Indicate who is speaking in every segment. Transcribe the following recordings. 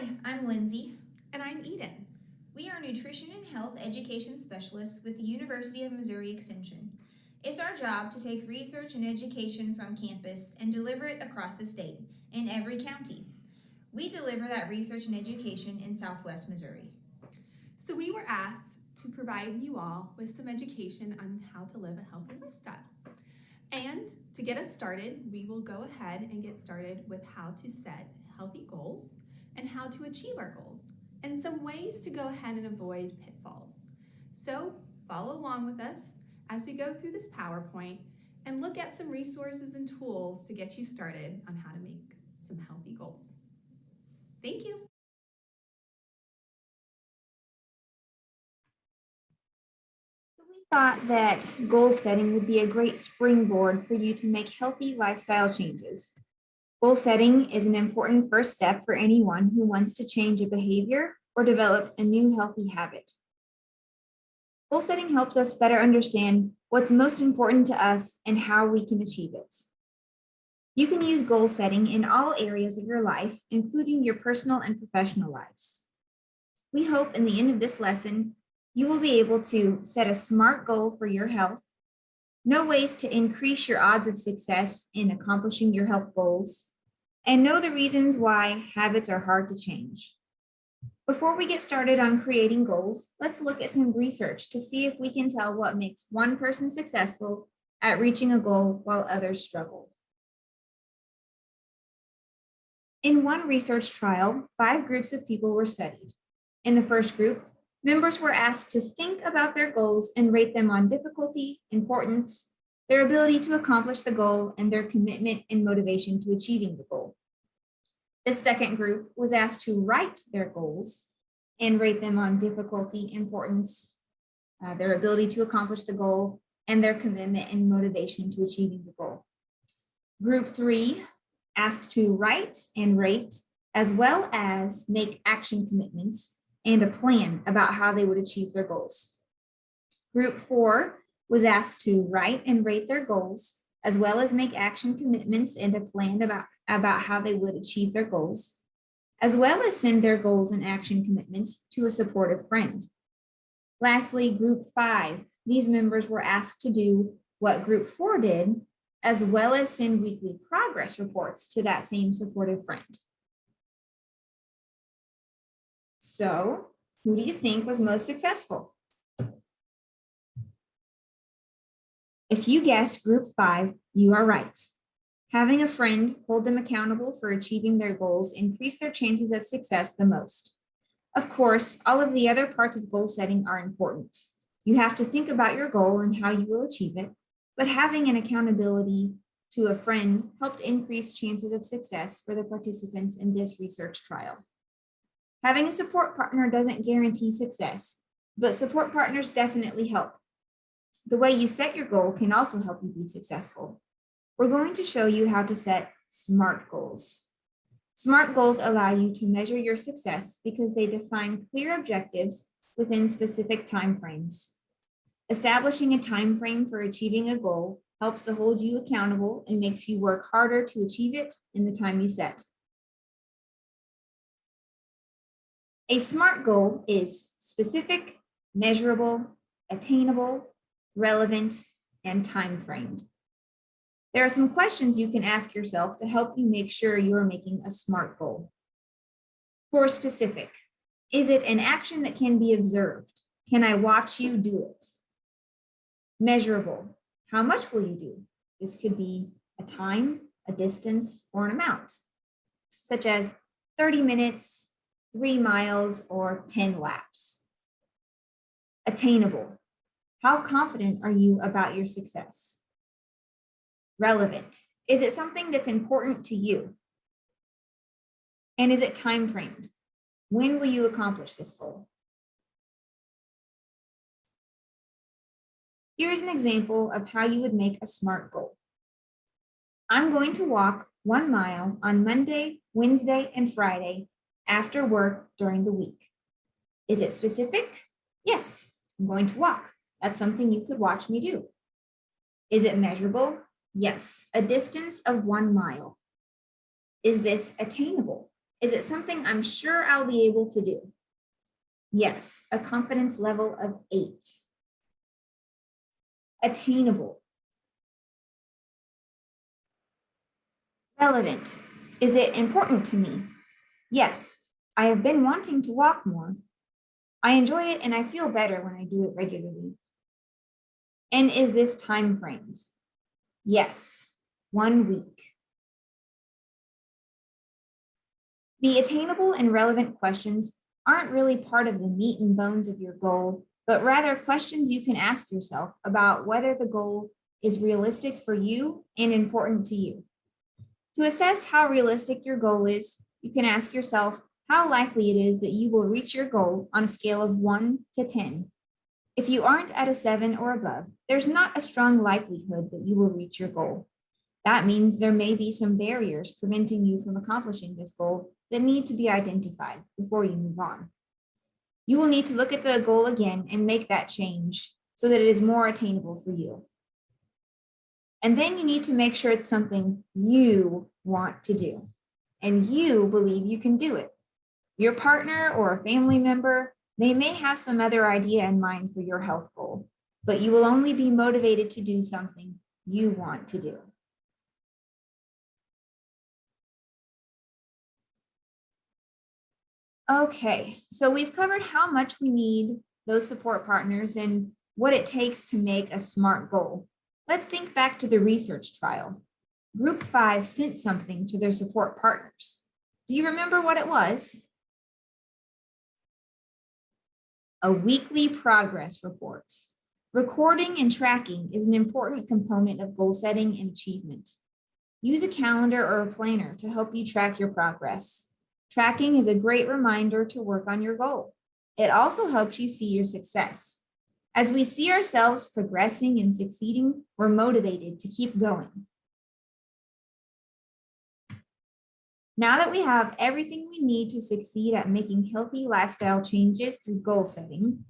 Speaker 1: Hi, I'm Lindsay.
Speaker 2: And I'm Eden.
Speaker 1: We are nutrition and health education specialists with the University of Missouri Extension. It's our job to take research and education from campus and deliver it across the state, in every county. We deliver that research and education in Southwest Missouri.
Speaker 2: So we were asked to provide you all with some education on how to live a healthy lifestyle. And to get us started, we will go ahead and get started with how to set healthy goals and how to achieve our goals and some ways to go ahead and avoid pitfalls. So follow along with us as we go through this PowerPoint and look at some resources and tools to get you started on how to make some healthy goals. Thank you.
Speaker 3: We thought that goal setting would be a great springboard for you to make healthy lifestyle changes. Goal setting is an important first step for anyone who wants to change a behavior or develop a new healthy habit. Goal setting helps us better understand what's most important to us and how we can achieve it. You can use goal setting in all areas of your life, including your personal and professional lives. We hope in the end of this lesson, you will be able to set a SMART goal for your health, know ways to increase your odds of success in accomplishing your health goals, and know the reasons why habits are hard to change. Before we get started on creating goals, let's look at some research to see if we can tell what makes one person successful at reaching a goal while others struggle. In one research trial, 5 groups of people were studied. In the first group, members were asked to think about their goals and rate them on difficulty, importance, their ability to accomplish the goal, and their commitment and motivation to achieving the goal. The second group was asked to write their goals and rate them on difficulty, importance, their ability to accomplish the goal, and their commitment and motivation to achieving the goal. Group 3 asked to write and rate, as well as make action commitments and a plan about how they would achieve their goals. Group 4 was asked to write and rate their goals, as well as make action commitments and a plan about how they would achieve their goals, as well as send their goals and action commitments to a supportive friend. Lastly, Group 5, these members were asked to do what Group 4 did, as well as send weekly progress reports to that same supportive friend. So, who do you think was most successful? If you guessed Group 5, you are right. Having a friend hold them accountable for achieving their goals increase their chances of success the most. Of course, all of the other parts of goal setting are important. You have to think about your goal and how you will achieve it, but having an accountability to a friend helped increase chances of success for the participants in this research trial. Having a support partner doesn't guarantee success, but support partners definitely help. The way you set your goal can also help you be successful. We're going to show you how to set SMART goals. SMART goals allow you to measure your success because they define clear objectives within specific timeframes. Establishing a time frame for achieving a goal helps to hold you accountable and makes you work harder to achieve it in the time you set. A SMART goal is specific, measurable, attainable, relevant, and time-framed. There are some questions you can ask yourself to help you make sure you are making a SMART goal. For specific, is it an action that can be observed? Can I watch you do it? Measurable, how much will you do? This could be a time, a distance, or an amount, such as 30 minutes, 3 miles, or 10 laps. Attainable, how confident are you about your success? Relevant, is it something that's important to you? And is it time framed? When will you accomplish this goal? Here's an example of how you would make a SMART goal. I'm going to walk 1 mile on Monday, Wednesday, and Friday after work during the week. Is it specific? Yes, I'm going to walk. That's something you could watch me do. Is it measurable? Yes, a distance of 1 mile. Is this attainable? Is it something I'm sure I'll be able to do? Yes, a confidence level of 8. Attainable. Relevant. Is it important to me? Yes, I have been wanting to walk more. I enjoy it and I feel better when I do it regularly. And is this time framed? Yes, 1 week. The attainable and relevant questions aren't really part of the meat and bones of your goal, but rather questions you can ask yourself about whether the goal is realistic for you and important to you. To assess how realistic your goal is, you can ask yourself how likely it is that you will reach your goal on a scale of 1 to 10. If you aren't at a 7 or above, there's not a strong likelihood that you will reach your goal. That means there may be some barriers preventing you from accomplishing this goal that need to be identified before you move on. You will need to look at the goal again and make that change so that it is more attainable for you. And then you need to make sure it's something you want to do and you believe you can do it. Your partner or a family member, they may have some other idea in mind for your health goal, but you will only be motivated to do something you want to do. Okay, so we've covered how much we need those support partners and what it takes to make a SMART goal. Let's think back to the research trial. Group 5 sent something to their support partners. Do you remember what it was? A weekly progress report. Recording and tracking is an important component of goal setting and achievement. Use a calendar or a planner to help you track your progress. Tracking is a great reminder to work on your goal. It also helps you see your success. As we see ourselves progressing and succeeding, we're motivated to keep going. Now that we have everything we need to succeed at making healthy lifestyle changes through goal setting,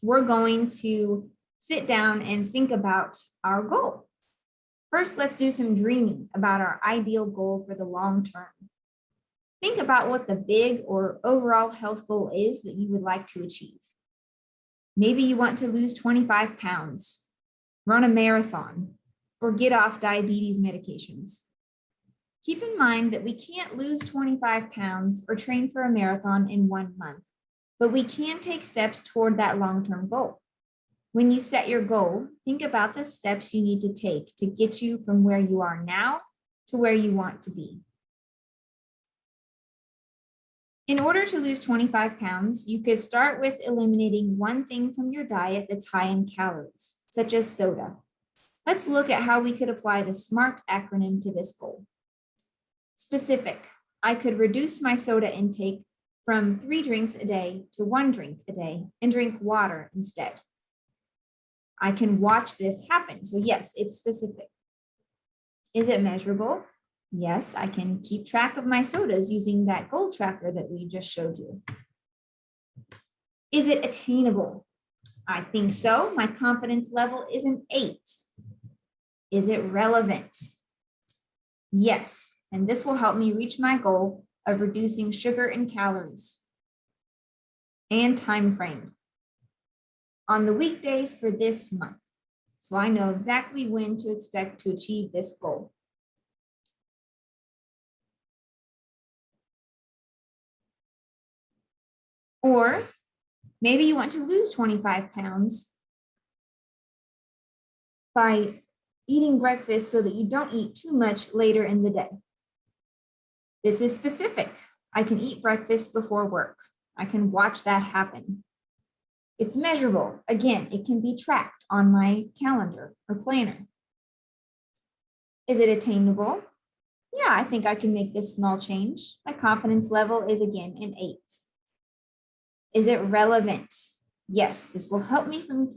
Speaker 3: we're going to sit down and think about our goal. First, let's do some dreaming about our ideal goal for the long term. Think about what the big or overall health goal is that you would like to achieve. Maybe you want to lose 25 pounds, run a marathon, or get off diabetes medications. Keep in mind that we can't lose 25 pounds or train for a marathon in 1 month, but we can take steps toward that long-term goal. When you set your goal, think about the steps you need to take to get you from where you are now to where you want to be. In order to lose 25 pounds, you could start with eliminating one thing from your diet that's high in calories, such as soda. Let's look at how we could apply the SMART acronym to this goal. Specific, I could reduce my soda intake from 3 drinks a day to 1 drink a day and drink water instead. I can watch this happen. So yes, it's specific. Is it measurable? Yes, I can keep track of my sodas using that goal tracker that we just showed you. Is it attainable? I think so. My confidence level is an 8. Is it relevant? Yes, and this will help me reach my goal of reducing sugar and calories. And time frame. On the weekdays for this month, so I know exactly when to expect to achieve this goal. Or maybe you want to lose 25 pounds by eating breakfast so that you don't eat too much later in the day. This is specific. I can eat breakfast before work. I can watch that happen. It's measurable. Again, it can be tracked on my calendar or planner. Is it attainable? Yeah, I think I can make this small change. My confidence level is again an 8. Is it relevant? Yes, this will help me from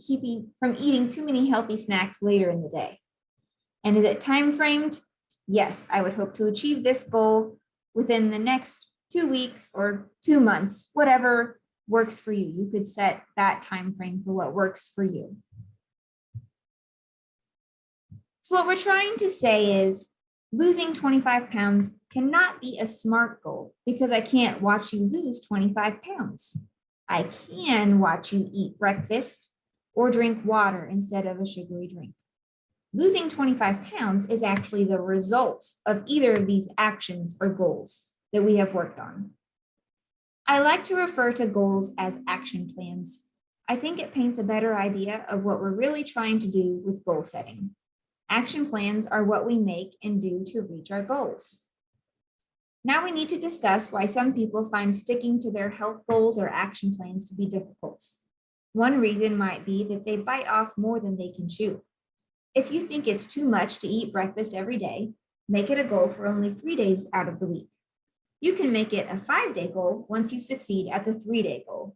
Speaker 3: eating too many healthy snacks later in the day. And is it time framed? Yes, I would hope to achieve this goal within the next 2 weeks or 2 months, whatever works for you. You could set that time frame for what works for you. So what we're trying to say is losing 25 pounds cannot be a SMART goal because I can't watch you lose 25 pounds. I can watch you eat breakfast or drink water instead of a sugary drink. Losing 25 pounds is actually the result of either of these actions or goals that we have worked on. I like to refer to goals as action plans. I think it paints a better idea of what we're really trying to do with goal setting. Action plans are what we make and do to reach our goals. Now we need to discuss why some people find sticking to their health goals or action plans to be difficult. One reason might be that they bite off more than they can chew. If you think it's too much to eat breakfast every day, make it a goal for only 3 days out of the week. You can make it a 5-day goal once you succeed at the 3-day goal.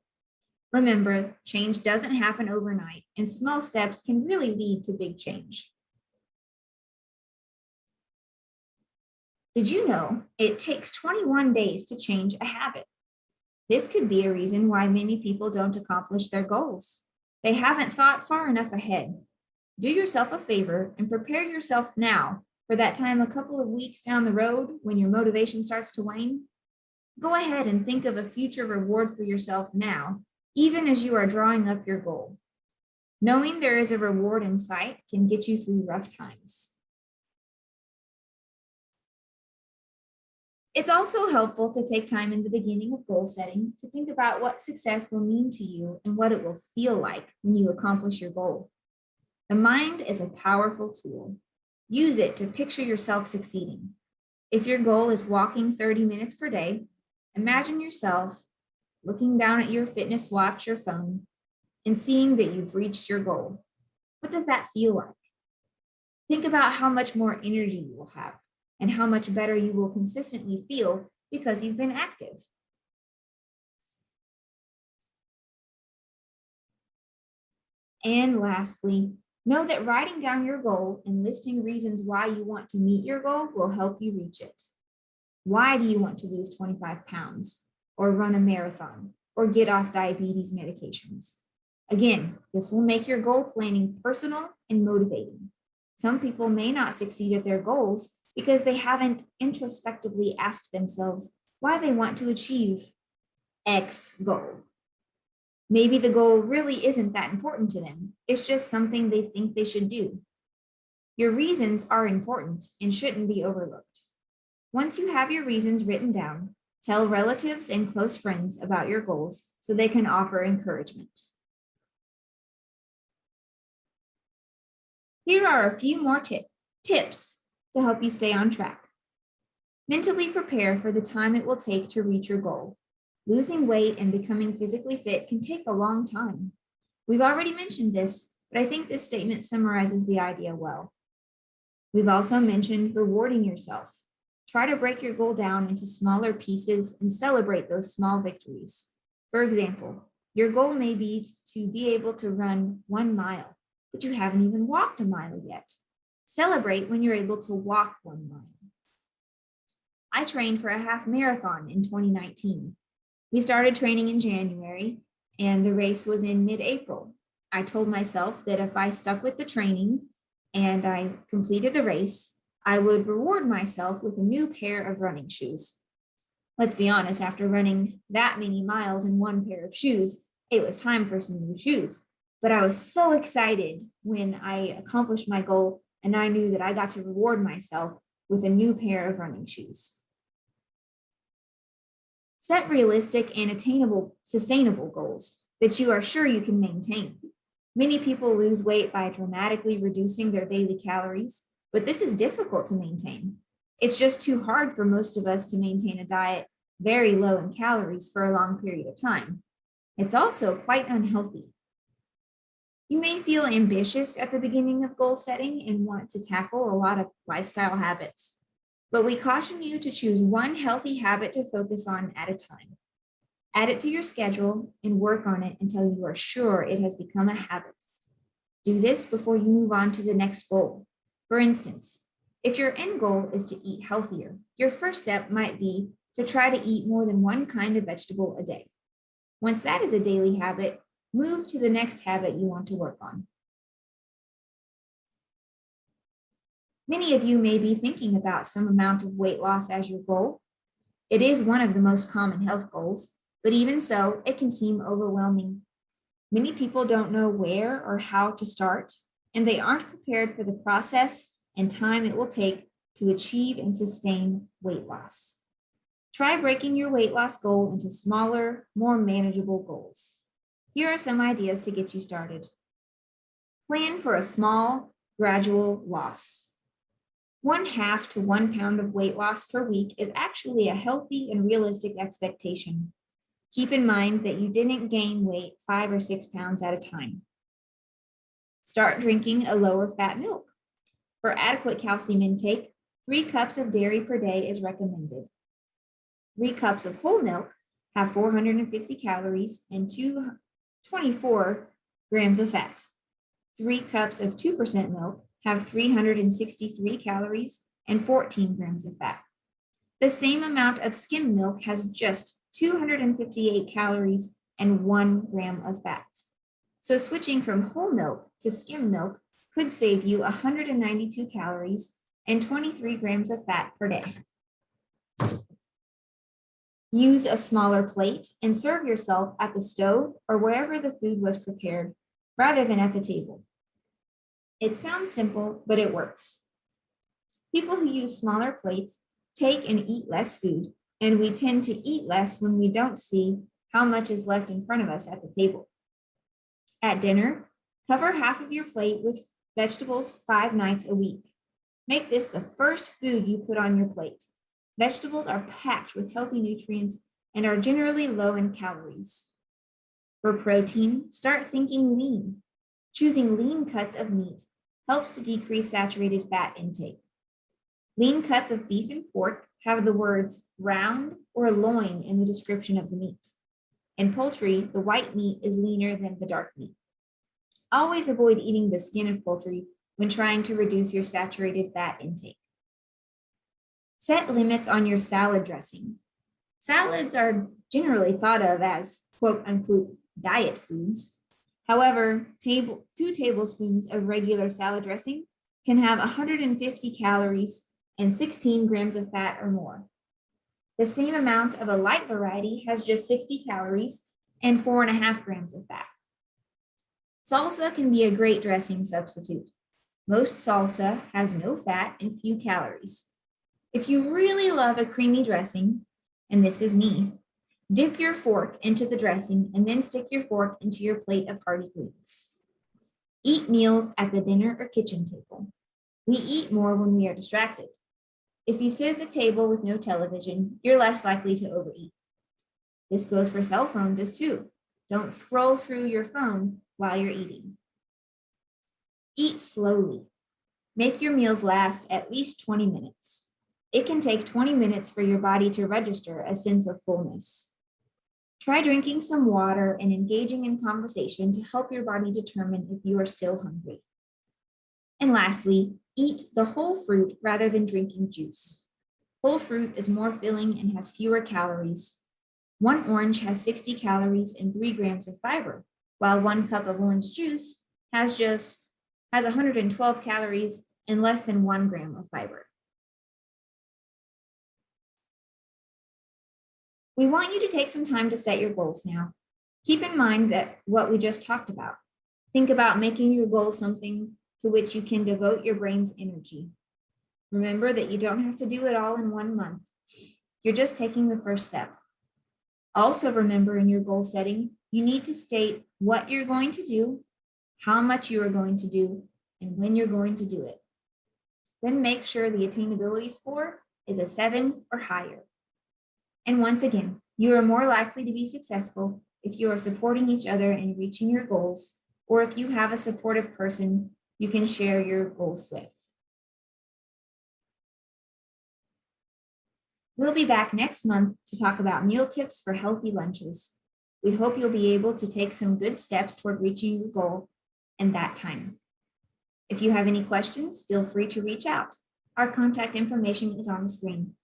Speaker 3: Remember, change doesn't happen overnight, and small steps can really lead to big change. Did you know it takes 21 days to change a habit? This could be a reason why many people don't accomplish their goals. They haven't thought far enough ahead. Do yourself a favor and prepare yourself now for that time a couple of weeks down the road when your motivation starts to wane. Go ahead and think of a future reward for yourself now, even as you are drawing up your goal. Knowing there is a reward in sight can get you through rough times. It's also helpful to take time in the beginning of goal setting to think about what success will mean to you and what it will feel like when you accomplish your goal. The mind is a powerful tool. Use it to picture yourself succeeding. If your goal is walking 30 minutes per day, imagine yourself looking down at your fitness watch or phone and seeing that you've reached your goal. What does that feel like? Think about how much more energy you will have and how much better you will consistently feel because you've been active. And lastly, know that writing down your goal and listing reasons why you want to meet your goal will help you reach it. Why do you want to lose 25 pounds or run a marathon or get off diabetes medications? Again, this will make your goal planning personal and motivating. Some people may not succeed at their goals because they haven't introspectively asked themselves why they want to achieve X goal. Maybe the goal really isn't that important to them. It's just something they think they should do. Your reasons are important and shouldn't be overlooked. Once you have your reasons written down, tell relatives and close friends about your goals so they can offer encouragement. Here are a few more tips to help you stay on track. Mentally prepare for the time it will take to reach your goal. Losing weight and becoming physically fit can take a long time. We've already mentioned this, but I think this statement summarizes the idea well. We've also mentioned rewarding yourself. Try to break your goal down into smaller pieces and celebrate those small victories. For example, your goal may be to be able to run 1 mile, but you haven't even walked a mile yet. Celebrate when you're able to walk 1 mile. I trained for a half marathon in 2019. We started training in January and the race was in mid-April. I told myself that if I stuck with the training and I completed the race, I would reward myself with a new pair of running shoes. Let's be honest, after running that many miles in one pair of shoes, it was time for some new shoes. But I was so excited when I accomplished my goal and I knew that I got to reward myself with a new pair of running shoes. Set realistic and attainable, sustainable goals that you are sure you can maintain. Many people lose weight by dramatically reducing their daily calories, but this is difficult to maintain. It's just too hard for most of us to maintain a diet very low in calories for a long period of time. It's also quite unhealthy. You may feel ambitious at the beginning of goal setting and want to tackle a lot of lifestyle habits, but we caution you to choose one healthy habit to focus on at a time. Add it to your schedule and work on it until you are sure it has become a habit. Do this before you move on to the next goal. For instance, if your end goal is to eat healthier, your first step might be to try to eat more than one kind of vegetable a day. Once that is a daily habit, move to the next habit you want to work on. Many of you may be thinking about some amount of weight loss as your goal. It is one of the most common health goals, but even so, it can seem overwhelming. Many people don't know where or how to start, and they aren't prepared for the process and time it will take to achieve and sustain weight loss. Try breaking your weight loss goal into smaller, more manageable goals. Here are some ideas to get you started. Plan for a small, gradual loss. 1/2 to 1 pound of weight loss per week is actually a healthy and realistic expectation. Keep in mind that you didn't gain weight 5 or 6 pounds at a time. Start drinking a lower fat milk. For adequate calcium intake, 3 cups of dairy per day is recommended. 3 cups of whole milk have 450 calories and 24 grams of fat. 3 cups of 2% milk have 363 calories and 14 grams of fat. The same amount of skim milk has just 258 calories and 1 gram of fat. So switching from whole milk to skim milk could save you 192 calories and 23 grams of fat per day. Use a smaller plate and serve yourself at the stove or wherever the food was prepared, rather than at the table. It sounds simple, but it works. People who use smaller plates take and eat less food, and we tend to eat less when we don't see how much is left in front of us at the table. At dinner, cover half of your plate with vegetables 5 nights a week. Make this the first food you put on your plate. Vegetables are packed with healthy nutrients and are generally low in calories. For protein, start thinking lean. Choosing lean cuts of meat helps to decrease saturated fat intake. Lean cuts of beef and pork have the words round or loin in the description of the meat. In poultry, the white meat is leaner than the dark meat. Always avoid eating the skin of poultry when trying to reduce your saturated fat intake. Set limits on your salad dressing. Salads are generally thought of as quote unquote diet foods. However, 2 tablespoons of regular salad dressing can have 150 calories and 16 grams of fat or more. The same amount of a light variety has just 60 calories and 4.5 grams of fat. Salsa can be a great dressing substitute. Most salsa has no fat and few calories. If you really love a creamy dressing, and this is me, dip your fork into the dressing and then stick your fork into your plate of hearty greens. Eat meals at the dinner or kitchen table. We eat more when we are distracted. If you sit at the table with no television, you're less likely to overeat. This goes for cell phones as too. Don't scroll through your phone while you're eating. Eat slowly. Make your meals last at least 20 minutes. It can take 20 minutes for your body to register a sense of fullness. Try drinking some water and engaging in conversation to help your body determine if you are still hungry. And lastly, eat the whole fruit rather than drinking juice. Whole fruit is more filling and has fewer calories. 1 orange has 60 calories and 3 grams of fiber, while 1 cup of orange juice has 112 calories and less than 1 gram of fiber. We want you to take some time to set your goals now. Keep in mind that what we just talked about. Think about making your goal something to which you can devote your brain's energy. Remember that you don't have to do it all in 1 month. You're just taking the first step. Also remember in your goal setting, you need to state what you're going to do, how much you are going to do, and when you're going to do it. Then make sure the attainability score is a 7 or higher. And once again, you are more likely to be successful if you are supporting each other in reaching your goals, or if you have a supportive person you can share your goals with. We'll be back next month to talk about meal tips for healthy lunches. We hope you'll be able to take some good steps toward reaching your goal in that time. If you have any questions, feel free to reach out. Our contact information is on the screen.